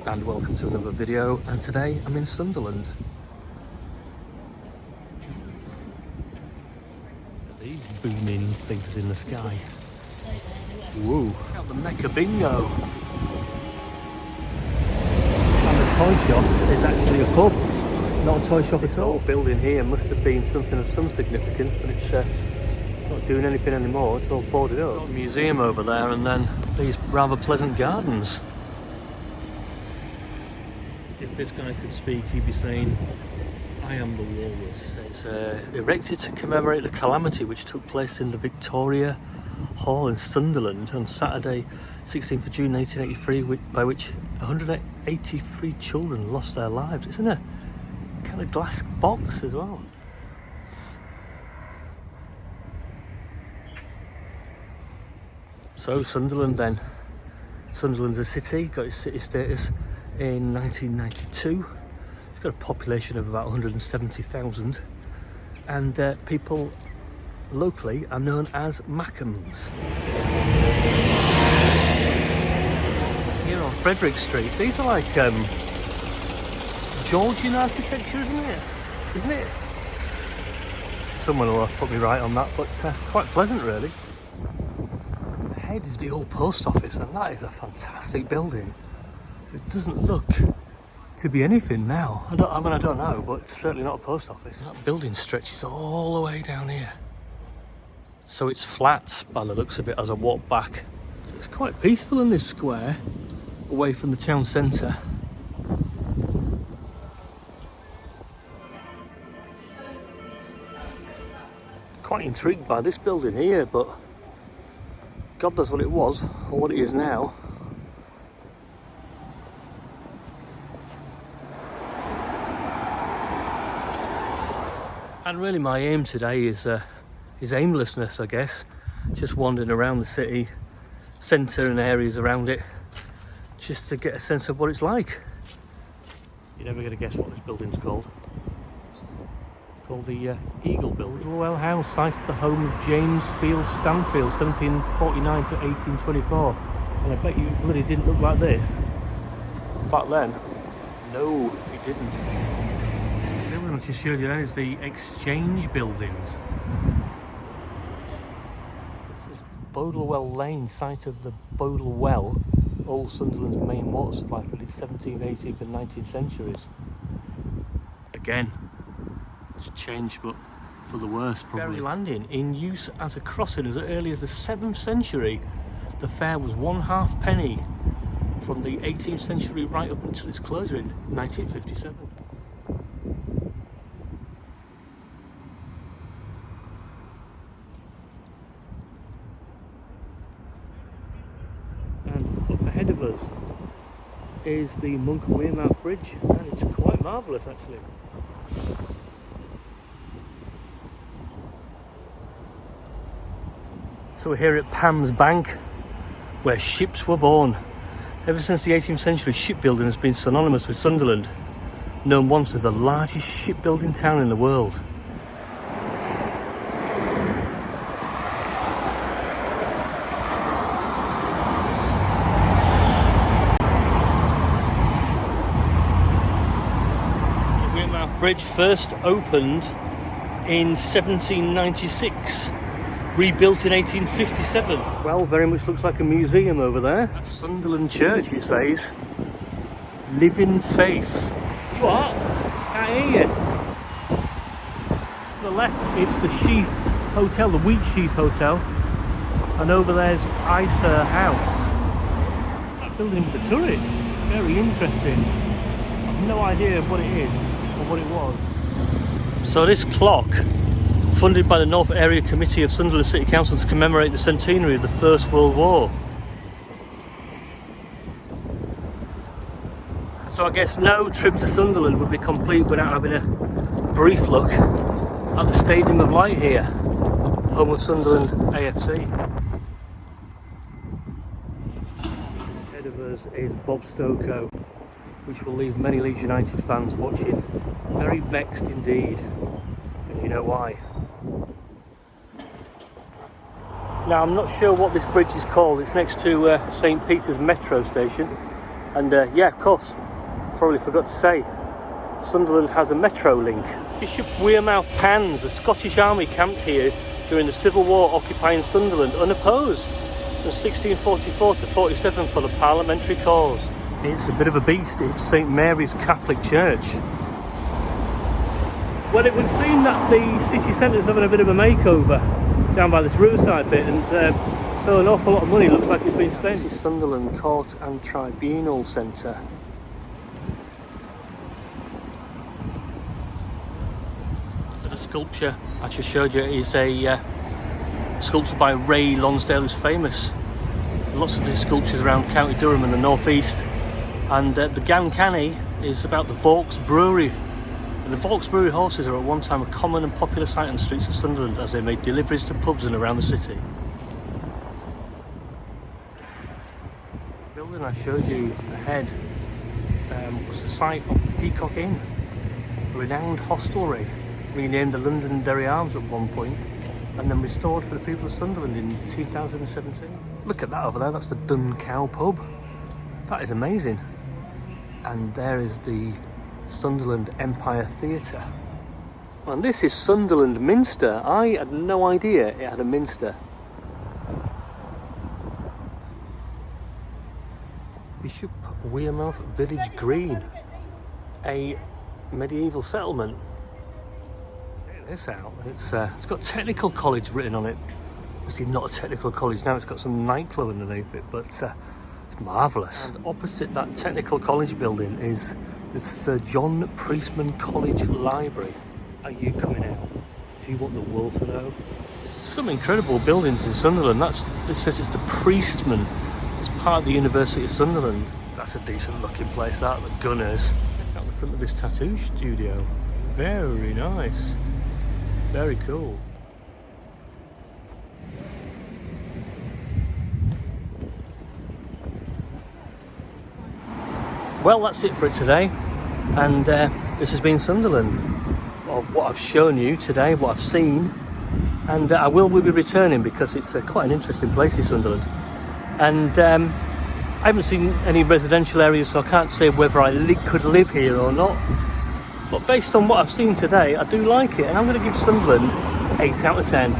and welcome to another video, and today I'm in Sunderland. These booming things in the sky. Whoa, check out the Mecca Bingo. And the toy shop is actually a pub, not a toy shop at all. The building here must have been something of some significance, but it's not doing anything anymore, it's all boarded up. Got a museum over there and then these rather pleasant gardens. If this guy could speak, he'd be saying, "I am the walrus." It's erected to commemorate the calamity which took place in the Victoria Hall in Sunderland on Saturday 16th of June 1983, by which 183 children lost their lives. It's in a kind of glass box as well. So Sunderland then. Sunderland's a city, got its city status in 1992. It's got a population of about 170,000 and people locally are known as Mackhams. Here on Frederick Street, these are like Georgian architecture, isn't it? Someone will put me right on that, but quite pleasant really. Ahead is the old post office, and that is a fantastic building. It doesn't look to be anything now. I don't know, but it's certainly not a post office. That building stretches all the way down here. So it's flats by the looks of it as I walk back. So it's quite peaceful in this square, away from the town centre. Quite intrigued by this building here, but God knows what it was, or what it is now. And really my aim today is aimlessness, I guess. Just wandering around the city centre and areas around it, just to get a sense of what it's like. You're never going to guess what this building's called. It's called the Eagle Building. Well House, site of the home of James Field Stanfield, 1749 to 1824. And I bet you bloody didn't look like this back then. No, it didn't. The building I just showed you there is the Exchange Buildings. This is Bodlewell Lane, site of the Bodlewell, old Sunderland's main water supply for the 17th, 18th and 19th centuries. Again, it's changed, but for the worse probably. Ferry landing, in use as a crossing as early as the 7th century. The fare was 1/2 penny from the 18th century right up until its closure in 1957. And up ahead of us is the Monk and Wearmouth Bridge, and it's quite marvellous actually. So we're here at Pam's Bank, where ships were born. Ever since the 18th century, shipbuilding has been synonymous with Sunderland, known once as the largest shipbuilding town in the world. The Wearmouth Bridge first opened in 1796. Rebuilt in 1857. Well, very much looks like a museum over there. That's Sunderland Church, it says. Living Faith. You are? Can't hear you. To the left, it's the Sheaf Hotel, the Wheat Sheaf Hotel. And over there's Isa House. That building with the turrets. Very interesting. I've no idea what it is or what it was. So this clock, funded by the North Area Committee of Sunderland City Council to commemorate the centenary of the First World War. So I guess no trip to Sunderland would be complete without having a brief look at the Stadium of Light here, home of Sunderland AFC. Ahead of us is Bob Stokoe, which will leave many Leeds United fans watching very vexed indeed, and you know why. Now I'm not sure what this bridge is called. It's next to St Peter's metro station, And yeah, of course, probably forgot to say, Sunderland has a metro link. Bishop Wearmouth Pans, the Scottish Army camped here during the Civil War, occupying Sunderland unopposed from 1644 to 47 for the parliamentary cause. It's a bit of a beast. It's St Mary's Catholic Church. Well, it would seem that the city centre is having a bit of a makeover down by this Riverside bit, and so an awful lot of money looks like it's been spent. This is Sunderland Court and Tribunal Centre. The sculpture I just showed you is a sculpture by Ray Lonsdale, who's famous. There's lots of these sculptures around County Durham and the North East. And the Gan Canny is about the Vaux Brewery. And the Vaux Brewery horses are at one time a common and popular sight on the streets of Sunderland as they made deliveries to pubs and around the city. The building I showed you ahead was the site of Peacock Inn, a renowned hostelry, renamed the Londonderry Arms at one point, and then restored for the people of Sunderland in 2017. Look at that over there, that's the Dun Cow pub. That is amazing. And there is the Sunderland Empire Theatre. And this is Sunderland Minster. I had no idea it had a minster. Bishop Wearmouth Village Green, a medieval settlement. Check this out. It's got Technical College written on it. Obviously not a technical college now, it's got some nightclub underneath it, but it's marvellous. And opposite that Technical College building is the Sir John Priestman College Library. Are you coming out? Do you want the world to know? Some incredible buildings in Sunderland. This says it's the Priestman. It's part of the University of Sunderland. That's a decent looking place, that, the Gunners. Check out the front of this tattoo studio. Very nice. Very cool. Well, that's it for it today, and this has been Sunderland, of what I've shown you today, what I've seen, and I will be returning because it's quite an interesting place in Sunderland, and I haven't seen any residential areas, so I can't say whether I could live here or not, but based on what I've seen today, I do like it, and I'm going to give Sunderland 8 out of 10.